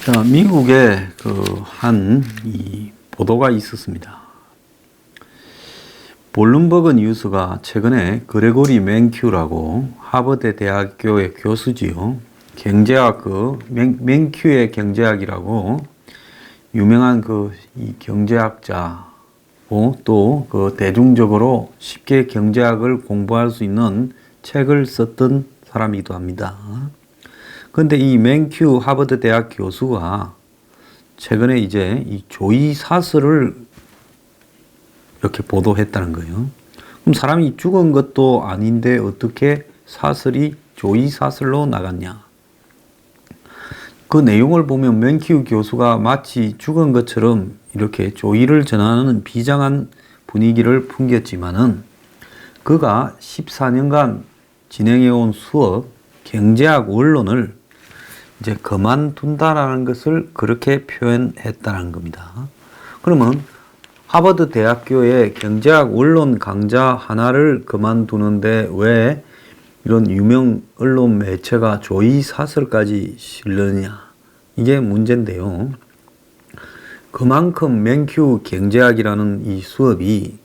자, 미국에 이 보도가 있었습니다. 블룸버그 뉴스가 최근에 그레고리 맨큐라고 하버드 대학교의 교수지요. 경제학 맨큐의 경제학이라고 유명한 이 경제학자고 또 대중적으로 쉽게 경제학을 공부할 수 있는 책을 썼던 사람이기도 합니다. 그런데 이 맨큐 하버드 대학 교수가 최근에 이제 이 조이 사슬을 이렇게 보도했다는 거예요. 그럼 사람이 죽은 것도 아닌데 어떻게 사슬이 조이 사슬로 나갔냐? 그 내용을 보면 맨큐 교수가 마치 죽은 것처럼 이렇게 조의를 전하는 비장한 분위기를 풍겼지만은 그가 14년간 진행해온 수업, 경제학 원론을 이제 그만둔다라는 것을 그렇게 표현했다는 겁니다. 그러면 하버드 대학교의 경제학 원론 강좌 하나를 그만두는데 왜 이런 유명 언론 매체가 조이 사설까지 실느냐? 이게 문제인데요. 그만큼 맨큐 경제학이라는 이 수업이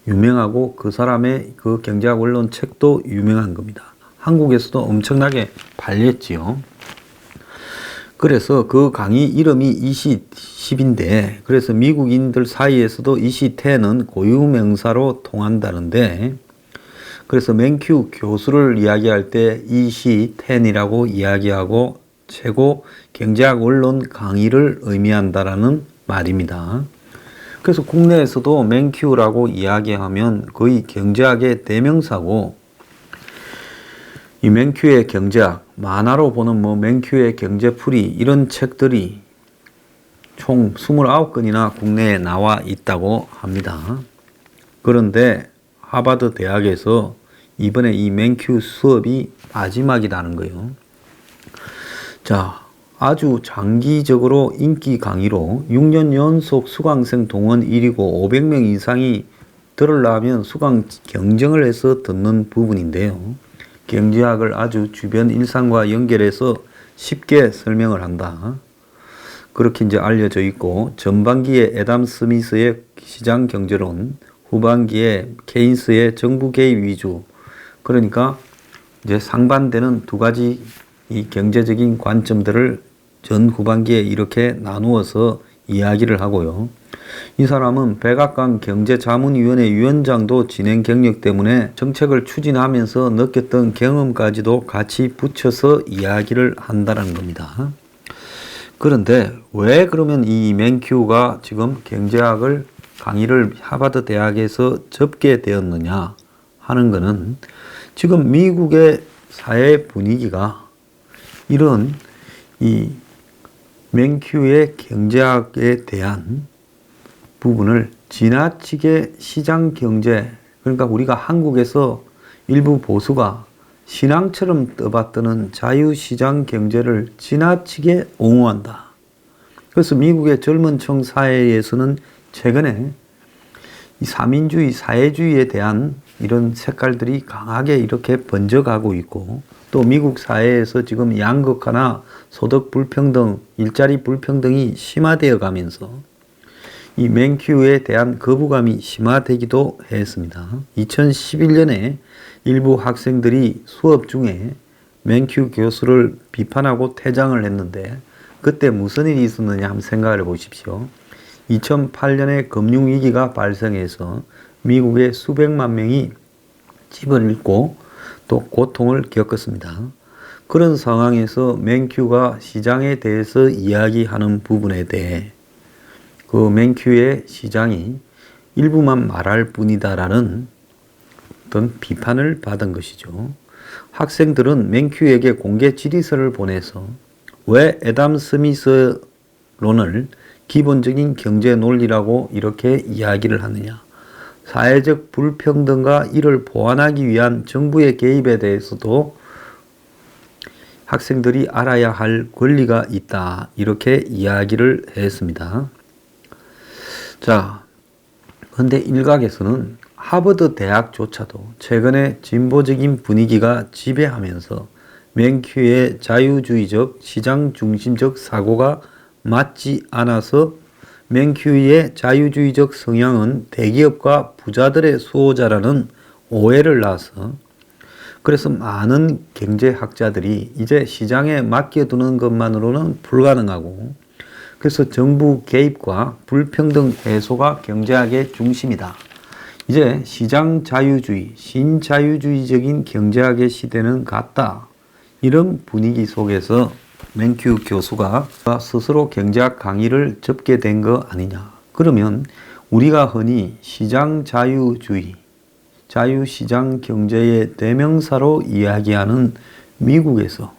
유명하고 그 사람의 그 경제학 원론 책도 유명한 겁니다. 한국에서도 엄청나게 팔렸지요. 그래서 그 강의 이름이 이시10인데 그래서 미국인들 사이에서도 이시10은 고유명사로 통한다는데 그래서 맨큐 교수를 이야기할 때 이시10이라고 이야기하고 최고 경제학 원론 강의를 의미한다라는 말입니다. 그래서 국내에서도 맨큐라고 이야기하면 거의 경제학의 대명사고 이 맨큐의 경제학, 만화로 보는 맨큐의 경제풀이 이런 책들이 총 29권이나 국내에 나와 있다고 합니다. 그런데 하버드 대학에서 이번에 이 맨큐 수업이 마지막이라는 거예요. 자, 아주 장기적으로 인기 강의로 6년 연속 수강생 동원 1위고 500명 이상이 들으려면 수강 경쟁을 해서 듣는 부분인데요. 경제학을 아주 주변 일상과 연결해서 쉽게 설명을 한다. 그렇게 이제 알려져 있고 전반기에 애담 스미스의 시장 경제론, 후반기에 케인스의 정부 개입 위주. 그러니까 이제 상반되는 두 가지 이 경제적인 관점들을 전 후반기에 이렇게 나누어서 이야기를 하고요. 이 사람은 백악관 경제자문위원회 위원장도 진행 경력 때문에 정책을 추진하면서 느꼈던 경험까지도 같이 붙여서 이야기를 한다는 겁니다. 그런데 왜 그러면 이 맨큐가 지금 경제학을 강의를 하버드 대학에서 접게 되었느냐 하는 것은 지금 미국의 사회 분위기가 이런 이 맨큐의 경제학에 대한 부분을 지나치게 시장 경제, 그러니까 우리가 한국에서 일부 보수가 신앙처럼 떠받드는 자유시장 경제를 지나치게 옹호한다. 그래서 미국의 젊은 층 사회에서는 최근에 이 사민주의, 사회주의에 대한 이런 색깔들이 강하게 이렇게 번져가고 있고 또 미국 사회에서 지금 양극화나 소득 불평등, 일자리 불평등이 심화되어 가면서 이 맨큐에 대한 거부감이 심화되기도 했습니다. 2011년에 일부 학생들이 수업 중에 맨큐 교수를 비판하고 퇴장을 했는데 그때 무슨 일이 있었느냐 한번 생각을 해보십시오. 2008년에 금융위기가 발생해서 미국의 수백만 명이 집을 잃고 또 고통을 겪었습니다. 그런 상황에서 맨큐가 시장에 대해서 이야기하는 부분에 대해 그 맨큐의 시장이 일부만 말할 뿐이다라는 어떤 비판을 받은 것이죠. 학생들은 맨큐에게 공개 질의서를 보내서 왜 애담 스미스론을 기본적인 경제 논리라고 이렇게 이야기를 하느냐. 사회적 불평등과 이를 보완하기 위한 정부의 개입에 대해서도 학생들이 알아야 할 권리가 있다. 이렇게 이야기를 했습니다. 자, 그런데 일각에서는 하버드 대학조차도 최근에 진보적인 분위기가 지배하면서 맨큐의 자유주의적 시장 중심적 사고가 맞지 않아서 맨큐의 자유주의적 성향은 대기업과 부자들의 수호자라는 오해를 낳아서 그래서 많은 경제학자들이 이제 시장에 맡겨두는 것만으로는 불가능하고 그래서 정부 개입과 불평등 해소가 경제학의 중심이다. 이제 시장 자유주의, 신자유주의적인 경제학의 시대는 갔다. 이런 분위기 속에서 맨큐 교수가 스스로 경제학 강의를 접게 된 거 아니냐. 그러면 우리가 흔히 시장 자유주의, 자유시장 경제의 대명사로 이야기하는 미국에서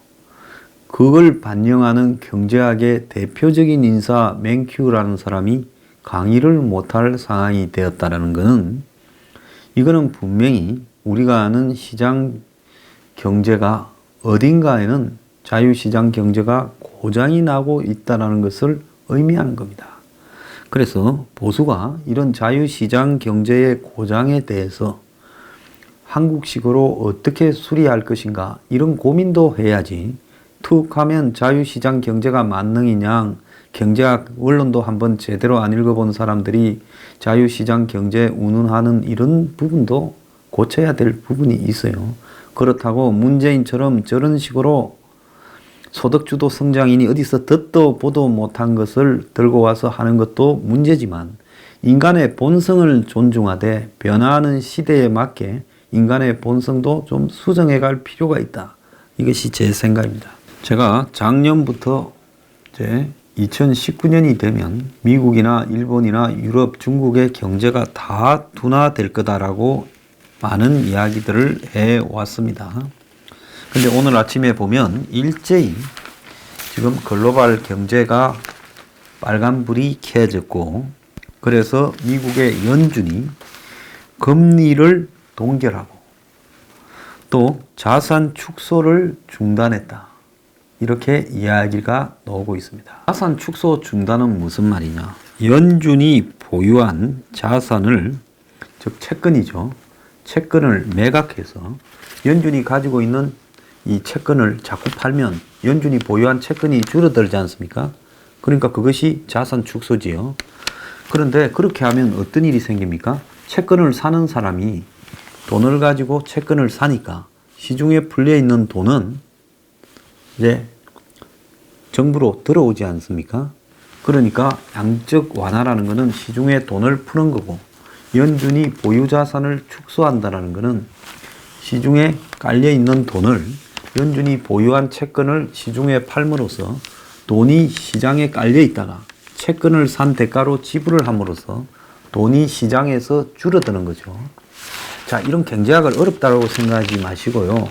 그걸 반영하는 경제학의 대표적인 인사 맨큐라는 사람이 강의를 못할 상황이 되었다는 것은 이거는 분명히 우리가 아는 시장 경제가 어딘가에는 자유시장 경제가 고장이 나고 있다는 것을 의미하는 겁니다. 그래서 보수가 이런 자유시장 경제의 고장에 대해서 한국식으로 어떻게 수리할 것인가 이런 고민도 해야지 툭 하면 자유시장 경제가 만능이냐 경제학 원론도 한번 제대로 안 읽어본 사람들이 자유시장 경제 운운하는 이런 부분도 고쳐야 될 부분이 있어요. 그렇다고 문재인처럼 저런 식으로 소득주도 성장인이 어디서 듣도 보도 못한 것을 들고 와서 하는 것도 문제지만 인간의 본성을 존중하되 변화하는 시대에 맞게 인간의 본성도 좀 수정해 갈 필요가 있다. 이것이 제 생각입니다. 제가 작년부터 이제 2019년이 되면 미국이나 일본이나 유럽, 중국의 경제가 다 둔화될 거다라고 많은 이야기들을 해왔습니다. 근데 오늘 아침에 보면 일제히 지금 글로벌 경제가 빨간불이 켜졌고 그래서 미국의 연준이 금리를 동결하고 또 자산 축소를 중단했다. 이렇게 이야기가 나오고 있습니다. 자산 축소 중단은 무슨 말이냐? 연준이 보유한 자산을 즉 채권이죠. 채권을 매각해서 연준이 가지고 있는 이 채권을 자꾸 팔면 연준이 보유한 채권이 줄어들지 않습니까? 그러니까 그것이 자산 축소지요. 그런데 그렇게 하면 어떤 일이 생깁니까? 채권을 사는 사람이 돈을 가지고 채권을 사니까 시중에 풀려 있는 돈은 이제 정부로 들어오지 않습니까? 그러니까 양적 완화라는 것은 시중에 돈을 푸는 거고 연준이 보유 자산을 축소한다는 것은 시중에 깔려 있는 돈을 연준이 보유한 채권을 시중에 팔므로써 돈이 시장에 깔려 있다가 채권을 산 대가로 지불을 함으로써 돈이 시장에서 줄어드는 거죠. 자, 이런 경제학을 어렵다고 생각하지 마시고요.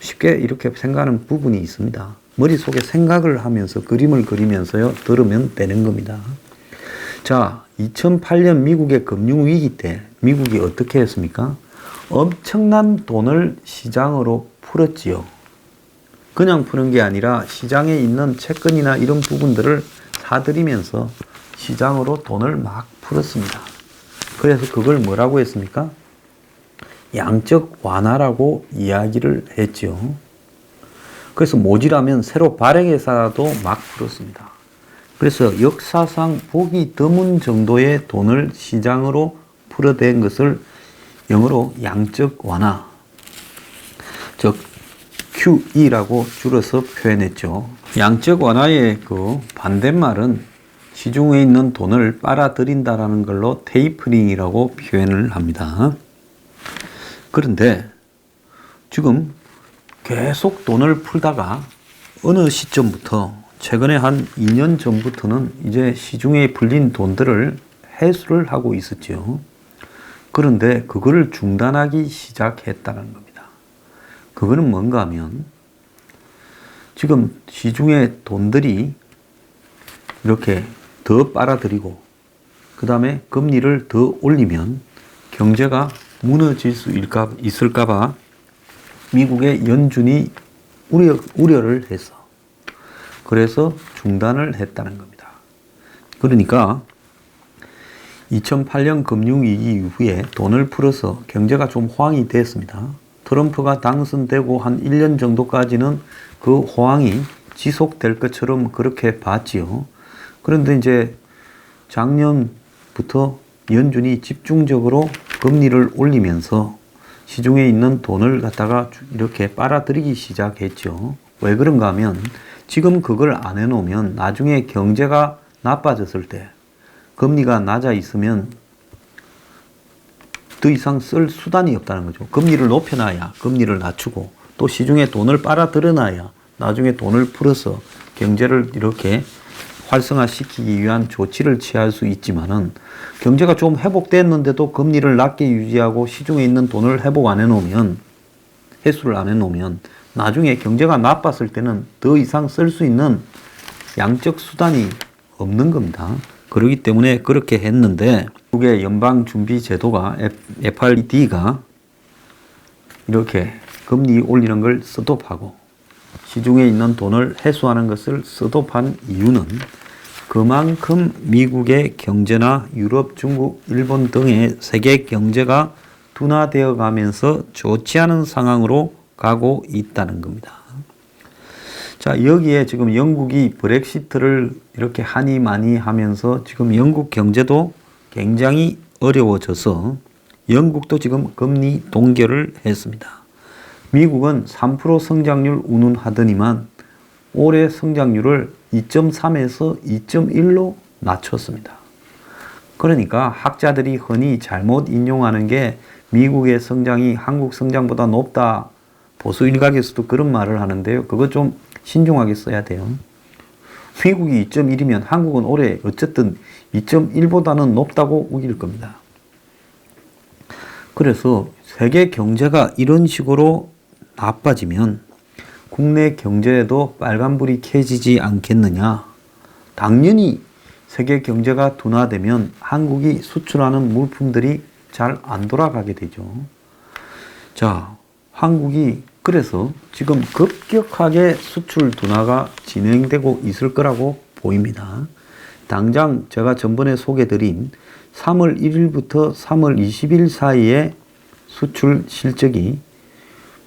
쉽게 이렇게 생각하는 부분이 있습니다. 머릿속에 생각을 하면서 그림을 그리면서요 들으면 되는 겁니다. 자, 2008년 미국의 금융위기 때 미국이 어떻게 했습니까? 엄청난 돈을 시장으로 풀었지요. 그냥 푸는 게 아니라 시장에 있는 채권이나 이런 부분들을 사들이면서 시장으로 돈을 막 풀었습니다. 그래서 그걸 뭐라고 했습니까? 양적 완화라고 이야기를 했죠. 그래서 모자라면 새로 발행해서라도 막 풀었습니다. 그래서 역사상 보기 드문 정도의 돈을 시장으로 풀어댄 것을 영어로 양적 완화, 즉 QE라고 줄여서 표현했죠. 양적 완화의 그 반대말은 시중에 있는 돈을 빨아들인다라는 걸로 테이퍼링이라고 표현을 합니다. 그런데 지금 계속 돈을 풀다가 어느 시점부터 최근에 한 2년 전부터는 이제 시중에 풀린 돈들을 회수를 하고 있었죠. 그런데 그거를 중단하기 시작했다는 겁니다. 그거는 뭔가 하면 지금 시중에 돈들이 이렇게 더 빨아들이고 그 다음에 금리를 더 올리면 경제가 무너질 수 있을까봐 미국의 연준이 우려를 해서 그래서 중단을 했다는 겁니다. 그러니까 2008년 금융위기 이후에 돈을 풀어서 경제가 좀 호황이 됐습니다. 트럼프가 당선되고 한 1년 정도까지는 그 호황이 지속될 것처럼 그렇게 봤지요. 그런데 이제 작년부터 연준이 집중적으로 금리를 올리면서 시중에 있는 돈을 갖다가 이렇게 빨아들이기 시작했죠. 왜 그런가 하면 지금 그걸 안 해놓으면 나중에 경제가 나빠졌을 때 금리가 낮아 있으면 더 이상 쓸 수단이 없다는 거죠. 금리를 높여놔야 금리를 낮추고 또 시중에 돈을 빨아들여놔야 나중에 돈을 풀어서 경제를 이렇게 활성화시키기 위한 조치를 취할 수 있지만은 경제가 좀 회복됐는데도 금리를 낮게 유지하고 시중에 있는 돈을 회복 안 해놓으면 회수를 안 해놓으면 나중에 경제가 나빴을 때는 더 이상 쓸 수 있는 양적 수단이 없는 겁니다. 그렇기 때문에 그렇게 했는데 미국의 연방준비제도가 FRB가 이렇게 금리 올리는 걸 스톱하고 시중에 있는 돈을 회수하는 것을 스톱한 이유는 그만큼 미국의 경제나 유럽, 중국, 일본 등의 세계 경제가 둔화되어 가면서 좋지 않은 상황으로 가고 있다는 겁니다. 자, 여기에 지금 영국이 브렉시트를 이렇게 하니 많이 하면서 지금 영국 경제도 굉장히 어려워져서 영국도 지금 금리 동결을 했습니다. 미국은 3% 성장률 운운하더니만 올해 성장률을 2.3에서 2.1로 낮췄습니다. 그러니까 학자들이 흔히 잘못 인용하는 게 미국의 성장이 한국 성장보다 높다. 보수 일각에서도 그런 말을 하는데요. 그거 좀 신중하게 써야 돼요. 미국이 2.1이면 한국은 올해 어쨌든 2.1보다는 높다고 우길 겁니다. 그래서 세계 경제가 이런 식으로 나빠지면 국내 경제에도 빨간불이 켜지지 않겠느냐. 당연히 세계 경제가 둔화되면 한국이 수출하는 물품들이 잘 안 돌아가게 되죠. 자, 한국이 그래서 지금 급격하게 수출 둔화가 진행되고 있을 거라고 보입니다. 당장 제가 전번에 소개드린 3월 1일부터 3월 20일 사이에 수출 실적이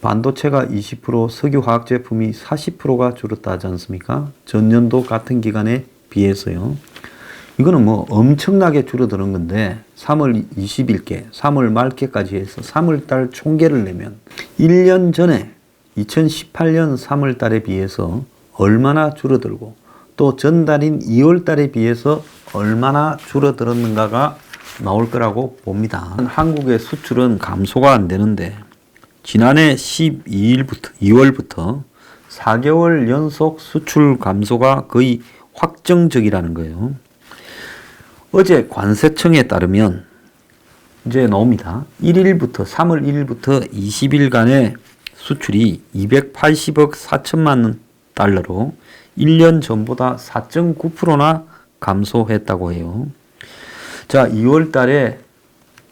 반도체가 20%, 석유화학 제품이 40%가 줄었다 하지 않습니까? 전년도 같은 기간에 비해서요. 이거는 뭐 엄청나게 줄어드는 건데 3월 20일께, 3월 말께까지 해서 3월 달 총계를 내면 1년 전에 2018년 3월 달에 비해서 얼마나 줄어들고 또 전달인 2월 달에 비해서 얼마나 줄어들었는가가 나올 거라고 봅니다. 한국의 수출은 감소가 안 되는데 지난해 12일부터 2월부터 4개월 연속 수출 감소가 거의 확정적이라는 거예요. 어제 관세청에 따르면 이제 나옵니다. 1일부터 3월 1일부터 20일간의 수출이 280억 4천만 달러로 1년 전보다 4.9%나 감소했다고 해요. 자, 2월 달에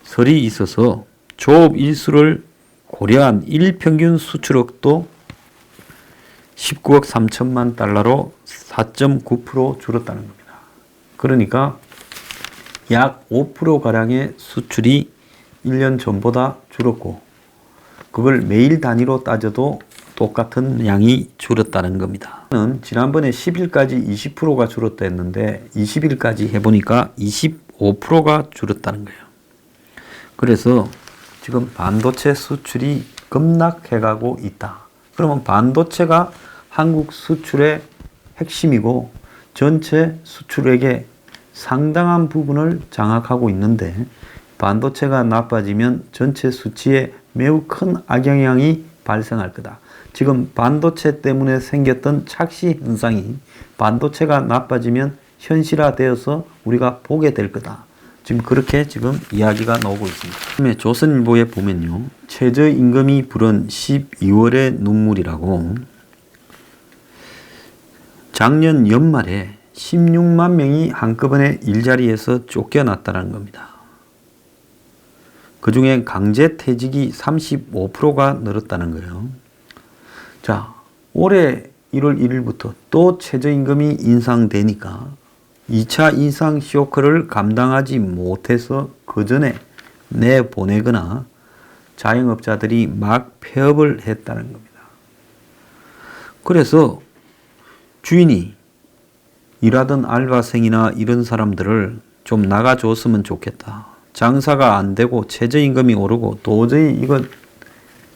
설이 있어서 조업 일수를 고려한 일평균 수출액도 19억 3천만 달러로 4.9% 줄었다는 겁니다. 그러니까 약 5%가량의 수출이 1년 전보다 줄었고 그걸 매일 단위로 따져도 똑같은 양이 줄었다는 겁니다. 지난번에 10일까지 20%가 줄었다 했는데 20일까지 해보니까 25%가 줄었다는 거예요. 그래서 지금 반도체 수출이 급락해가고 있다. 그러면 반도체가 한국 수출의 핵심이고 전체 수출액의 상당한 부분을 장악하고 있는데 반도체가 나빠지면 전체 수치에 매우 큰 악영향이 발생할 거다. 지금 반도체 때문에 생겼던 착시 현상이 반도체가 나빠지면 현실화되어서 우리가 보게 될 거다. 지금 그렇게 지금 이야기가 나오고 있습니다. 그다음에 조선일보에 보면요. 최저임금이 부른 12월의 눈물이라고 작년 연말에 16만 명이 한꺼번에 일자리에서 쫓겨났다는 겁니다. 그 중에 강제 퇴직이 35%가 늘었다는 거예요. 자, 올해 1월 1일부터 또 최저임금이 인상되니까 2차 인상 쇼크를 감당하지 못해서 그 전에 내보내거나 자영업자들이 막 폐업을 했다는 겁니다. 그래서 주인이 일하던 알바생이나 이런 사람들을 좀 나가줬으면 좋겠다. 장사가 안 되고 최저임금이 오르고 도저히 이거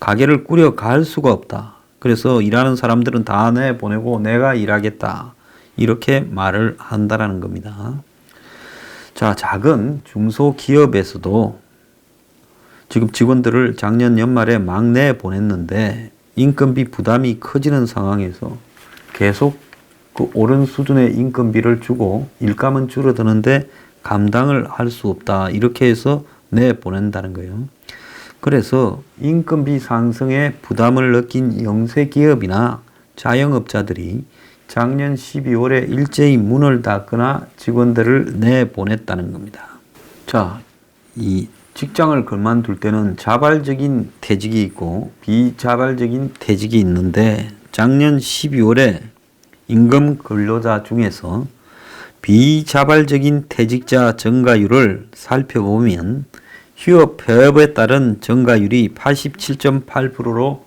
가게를 꾸려갈 수가 없다. 그래서 일하는 사람들은 다 내보내고 내가 일하겠다. 이렇게 말을 한다라는 겁니다. 자, 작은 중소기업에서도 지금 직원들을 작년 연말에 막 내보냈는데 인건비 부담이 커지는 상황에서 계속 그 오른 수준의 인건비를 주고 일감은 줄어드는데 감당을 할 수 없다. 이렇게 해서 내보낸다는 거예요. 그래서 인건비 상승에 부담을 느낀 영세기업이나 자영업자들이 작년 12월에 일제히 문을 닫거나 직원들을 내보냈다는 겁니다. 자, 이 직장을 그만둘 때는 자발적인 퇴직이 있고 비자발적인 퇴직이 있는데 작년 12월에 임금 근로자 중에서 비자발적인 퇴직자 증가율을 살펴보면 휴업 폐업에 따른 증가율이 87.8%로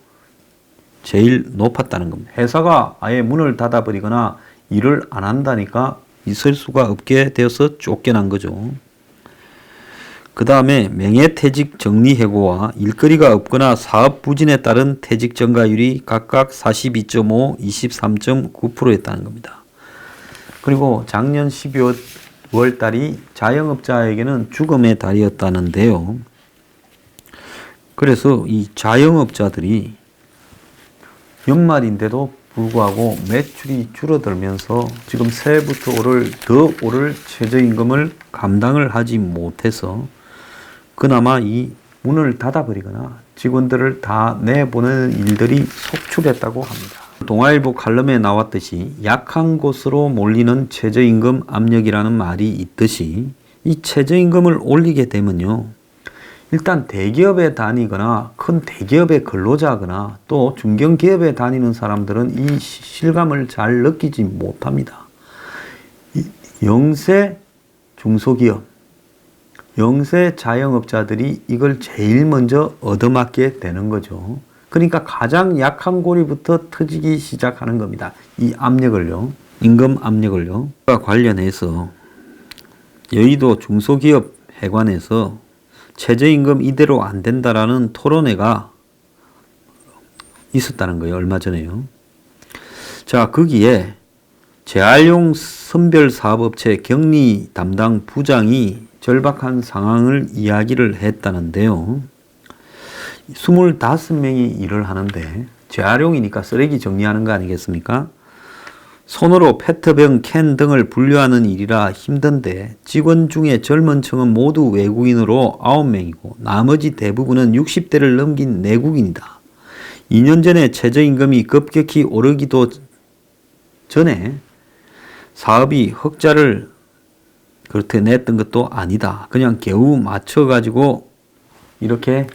제일 높았다는 겁니다. 회사가 아예 문을 닫아버리거나 일을 안 한다니까 있을 수가 없게 되어서 쫓겨난 거죠. 그 다음에 명예퇴직 정리해고와 일거리가 없거나 사업 부진에 따른 퇴직 증가율이 각각 42.5, 23.9%였다는 겁니다. 그리고 작년 12월 달이 자영업자에게는 죽음의 달이었다는데요. 그래서 이 자영업자들이 연말인데도 불구하고 매출이 줄어들면서 지금 새해부터 더 오를 최저임금을 감당을 하지 못해서 그나마 이 문을 닫아버리거나 직원들을 다 내보내는 일들이 속출했다고 합니다. 동아일보 칼럼에 나왔듯이 약한 곳으로 몰리는 최저임금 압력이라는 말이 있듯이 이 최저임금을 올리게 되면요. 일단 대기업에 다니거나 큰 대기업의 근로자거나 또 중견기업에 다니는 사람들은 이 실감을 잘 느끼지 못합니다. 영세 중소기업, 영세 자영업자들이 이걸 제일 먼저 얻어맞게 되는 거죠. 그러니까 가장 약한 고리부터 터지기 시작하는 겁니다. 이 압력을요. 임금 압력을요. 과 관련해서 여의도 중소기업 회관에서 최저임금 이대로 안 된다라는 토론회가 있었다는 거예요. 얼마 전에요. 자, 거기에 재활용 선별사업업체 격리 담당 부장이 절박한 상황을 이야기를 했다는데요. 25명이 일을 하는데 재활용이니까 쓰레기 정리하는 거 아니겠습니까? 손으로 페트병, 캔 등을 분류하는 일이라 힘든데 직원 중에 젊은 층은 모두 외국인으로 9명이고 나머지 대부분은 60대를 넘긴 내국인이다. 2년 전에 최저임금이 급격히 오르기도 전에 사업이 흑자를 그렇게 냈던 것도 아니다. 그냥 겨우 맞춰가지고 이렇게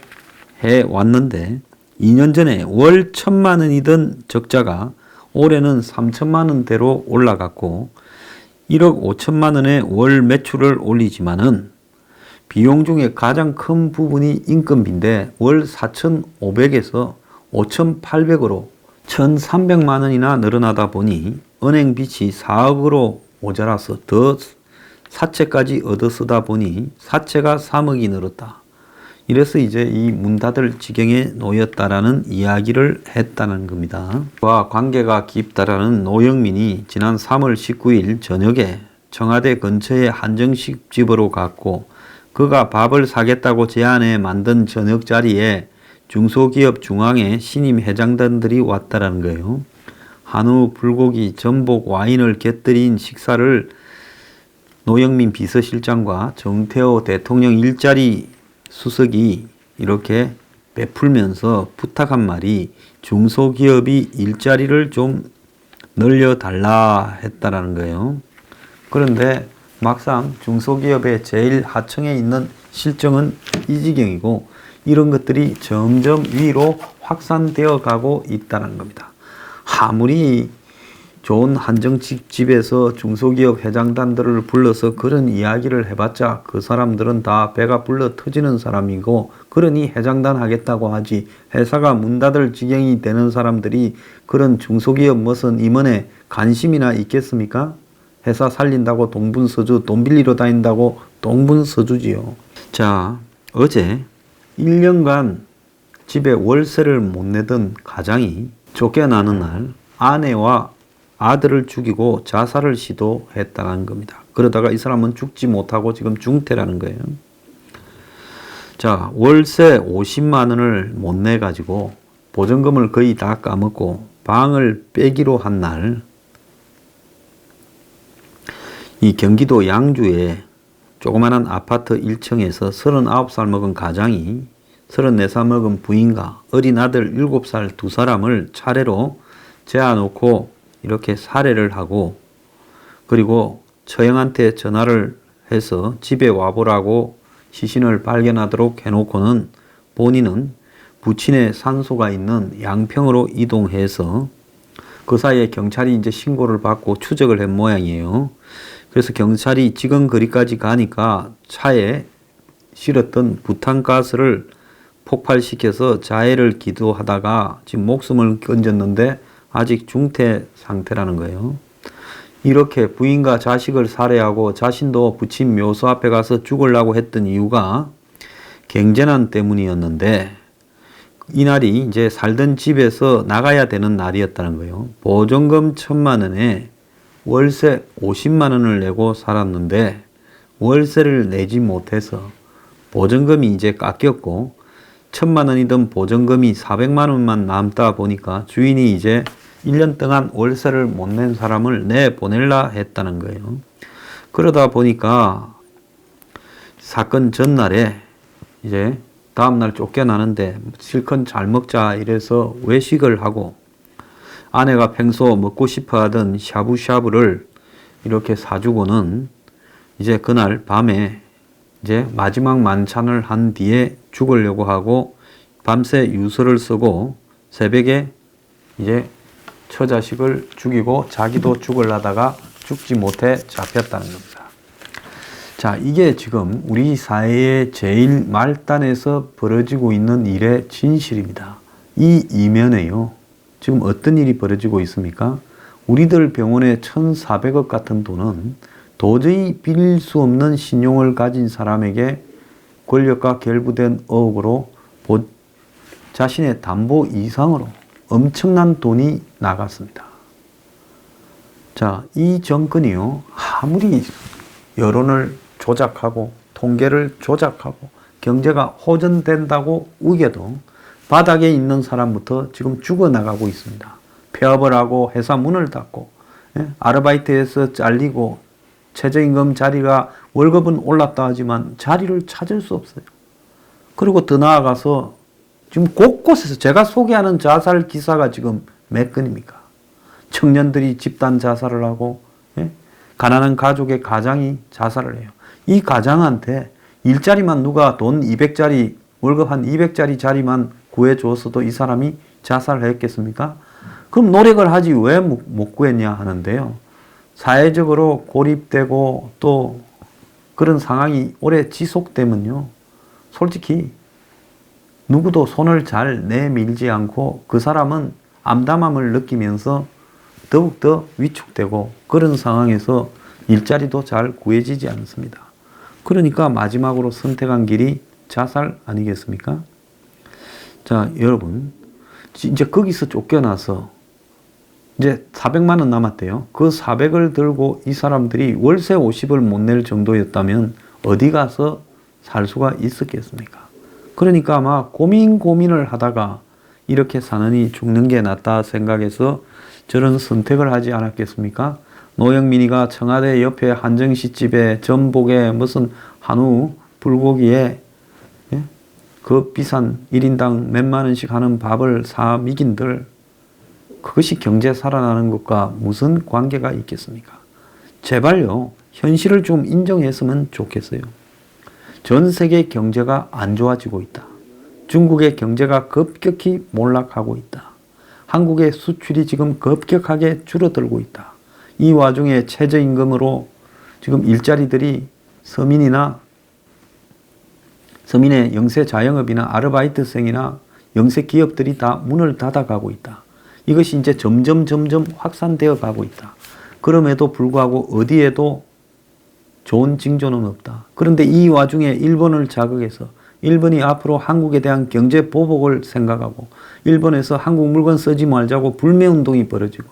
해왔는데 2년 전에 월 1,000만 원이던 적자가 올해는 3천만 원대로 올라갔고 1억 5천만 원의 월 매출을 올리지만은 비용 중에 가장 큰 부분이 인건비인데 월 4,500에서 5,800으로 1,300만 원이나 늘어나다 보니 은행 빚이 4억으로 모자라서 더 사채까지 얻어 쓰다 보니 사채가 3억이 늘었다. 이래서 이제 이 문 닫을 지경에 놓였다라는 이야기를 했다는 겁니다. 그와 관계가 깊다라는 노영민이 지난 3월 19일 저녁에 청와대 근처의 한정식 집으로 갔고 그가 밥을 사겠다고 제안해 만든 저녁 자리에 중소기업 중앙회 신임 회장단들이 왔다라는 거예요. 한우, 불고기, 전복, 와인을 곁들인 식사를 노영민 비서실장과 정태호 대통령 일자리 수석이 이렇게 베풀면서 부탁한 말이 중소기업이 일자리를 좀 늘려달라 했다라는 거예요. 그런데 막상 중소기업의 제일 하층에 있는 실정은 이 지경이고 이런 것들이 점점 위로 확산되어 가고 있다는 겁니다. 아무리 좋은 한정식 집에서 중소기업 회장단들을 불러서 그런 이야기를 해봤자 그 사람들은 다 배가 불러 터지는 사람이고 그러니 회장단 하겠다고 하지 회사가 문 닫을 지경이 되는 사람들이 그런 중소기업 무슨 임원에 관심이나 있겠습니까? 회사 살린다고 동분서주, 돈 빌리러 다닌다고 동분서주지요. 자, 어제 1년간 집에 월세를 못 내던 가장이 쫓겨나는 날 아내와 아들을 죽이고 자살을 시도했다는 겁니다. 그러다가 이 사람은 죽지 못하고 지금 중태라는 거예요. 자, 월세 50만 원을 못 내가지고 보증금을 거의 다 까먹고 방을 빼기로 한 날, 이 경기도 양주에 조그마한 아파트 1층에서 39살 먹은 가장이 34살 먹은 부인과 어린 아들 7살 두 사람을 차례로 재워놓고 이렇게 살해를 하고, 그리고 처형한테 전화를 해서 집에 와보라고 시신을 발견하도록 해놓고는 본인은 부친의 산소가 있는 양평으로 이동해서 그 사이에 경찰이 이제 신고를 받고 추적을 한 모양이에요. 그래서 경찰이 지근거리까지 가니까 차에 실었던 부탄가스를 폭발시켜서 자해를 기도하다가 지금 목숨을 건졌는데 아직 중태 상태라는 거예요. 이렇게 부인과 자식을 살해하고 자신도 부친 묘소 앞에 가서 죽으려고 했던 이유가 경제난 때문이었는데, 이날이 이제 살던 집에서 나가야 되는 날이었다는 거예요. 보증금 1,000만 원에 월세 50만 원을 내고 살았는데 월세를 내지 못해서 보증금이 이제 깎였고 1,000만 원이던 보증금이 400만 원만 남다 보니까 주인이 이제 1년 동안 월세를 못 낸 사람을 내보낼라 했다는 거예요. 그러다 보니까 사건 전날에 이제 다음날 쫓겨나는데 실컷 잘 먹자 이래서 외식을 하고, 아내가 평소 먹고 싶어 하던 샤브샤브를 이렇게 사주고는 이제 그날 밤에 이제 마지막 만찬을 한 뒤에 죽으려고 하고 밤새 유서를 쓰고 새벽에 이제 처자식을 죽이고 자기도 죽으려다가 죽지 못해 잡혔다는 겁니다. 자, 이게 지금 우리 사회의 제일 말단에서 벌어지고 있는 일의 진실입니다. 이 이면에요, 지금 어떤 일이 벌어지고 있습니까? 우리들 병원에 1,400억 같은 돈은 도저히 빌릴 수 없는 신용을 가진 사람에게 권력과 결부된 의혹으로 자신의 담보 이상으로 엄청난 돈이 나갔습니다. 자, 이 정권이요, 아무리 여론을 조작하고 통계를 조작하고 경제가 호전된다고 우겨도 바닥에 있는 사람부터 지금 죽어나가고 있습니다. 폐업을 하고 회사 문을 닫고, 아르바이트에서 잘리고 최저임금 자리가 월급은 올랐다 하지만 자리를 찾을 수 없어요. 그리고 더 나아가서 지금 곳곳에서 제가 소개하는 자살 기사가 지금 몇 건입니까? 청년들이 집단 자살을 하고, 가난한 가족의 가장이 자살을 해요. 이 가장한테 일자리만 누가 돈 200짜리, 월급 한 200짜리 자리만 구해줬어도 이 사람이 자살을 했겠습니까? 그럼 노력을 하지 왜 못 구했냐 하는데요. 사회적으로 고립되고 또 그런 상황이 오래 지속되면요, 솔직히 누구도 손을 잘 내밀지 않고 그 사람은 암담함을 느끼면서 더욱더 위축되고 그런 상황에서 일자리도 잘 구해지지 않습니다. 그러니까 마지막으로 선택한 길이 자살 아니겠습니까? 자, 여러분, 이제 거기서 쫓겨나서 이제 400만 원 남았대요. 그 400을 들고 이 사람들이 월세 50을 못 낼 정도였다면 어디 가서 살 수가 있었겠습니까? 그러니까 아마 고민을 하다가 이렇게 사느니 죽는 게 낫다 생각해서 저런 선택을 하지 않았겠습니까? 노영민이가 청와대 옆에 한정식 집에 전복에 무슨 한우 불고기에 그 비싼 1인당 몇만 원씩 하는 밥을 사 미긴들, 그것이 경제 살아나는 것과 무슨 관계가 있겠습니까? 제발요, 현실을 좀 인정했으면 좋겠어요. 전 세계 경제가 안 좋아지고 있다. 중국의 경제가 급격히 몰락하고 있다. 한국의 수출이 지금 급격하게 줄어들고 있다. 이 와중에 최저임금으로 지금 일자리들이 서민의 영세 자영업이나 아르바이트생이나 영세 기업들이 다 문을 닫아가고 있다. 이것이 이제 점점 확산되어 가고 있다. 그럼에도 불구하고 어디에도 좋은 징조는 없다. 그런데 이 와중에 일본을 자극해서 일본이 앞으로 한국에 대한 경제 보복을 생각하고 일본에서 한국 물건 쓰지 말자고 불매운동이 벌어지고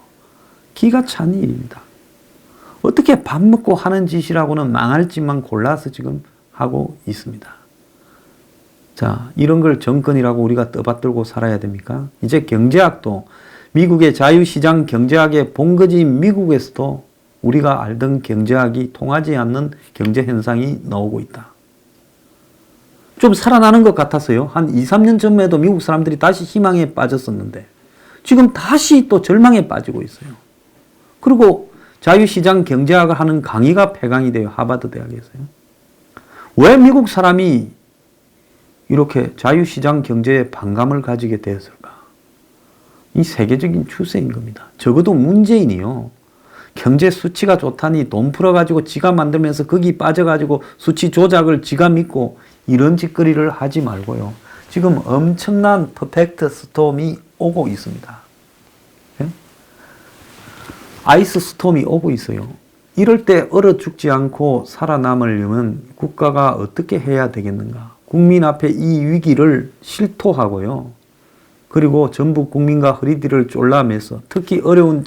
기가 찬 일입니다. 어떻게 밥 먹고 하는 짓이라고는 망할 짓만 골라서 지금 하고 있습니다. 자, 이런 걸 정권이라고 우리가 떠받들고 살아야 됩니까? 이제 경제학도 미국의 자유시장 경제학의 본거지인 미국에서도 우리가 알던 경제학이 통하지 않는 경제 현상이 나오고 있다. 좀 살아나는 것 같았어요. 한 2, 3년 전만 해도 미국 사람들이 다시 희망에 빠졌었는데 지금 다시 또 절망에 빠지고 있어요. 그리고 자유시장 경제학을 하는 강의가 폐강이 돼요. 하버드 대학에서요. 왜 미국 사람이 이렇게 자유시장 경제에 반감을 가지게 되었을까? 이 세계적인 추세인 겁니다. 적어도 문재인이요. 경제 수치가 좋다니 돈 풀어가지고 지가 만들면서 거기 빠져가지고 수치 조작을 지가 믿고 이런 짓거리를 하지 말고요. 지금 엄청난 퍼펙트 스톰이 오고 있습니다. 예? 아이스 스톰이 오고 있어요. 이럴 때 얼어 죽지 않고 살아남으려면 국가가 어떻게 해야 되겠는가? 국민 앞에 이 위기를 실토하고요. 그리고 전부 국민과 허리띠를 졸라매서 특히 어려운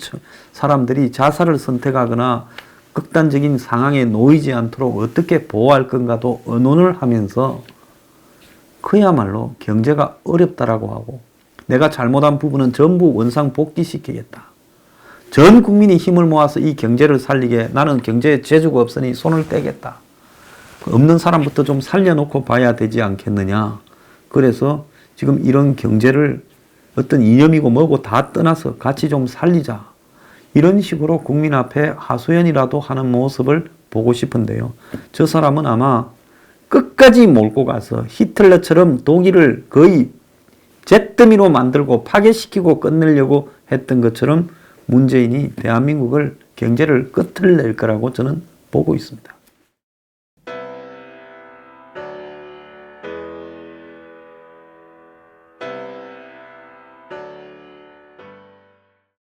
사람들이 자살을 선택하거나 극단적인 상황에 놓이지 않도록 어떻게 보호할 건가도 의논을 하면서 그야말로 경제가 어렵다라고 하고 내가 잘못한 부분은 전부 원상 복귀시키겠다. 전 국민이 힘을 모아서 이 경제를 살리게 나는 경제에 재주가 없으니 손을 떼겠다. 없는 사람부터 좀 살려놓고 봐야 되지 않겠느냐. 그래서 지금 이런 경제를 어떤 이념이고 뭐고 다 떠나서 같이 좀 살리자. 이런 식으로 국민 앞에 하소연이라도 하는 모습을 보고 싶은데요. 저 사람은 아마 끝까지 몰고 가서 히틀러처럼 독일을 거의 잿더미로 만들고 파괴시키고 끝내려고 했던 것처럼 문재인이 대한민국을 경제를 끝을 낼 거라고 저는 보고 있습니다.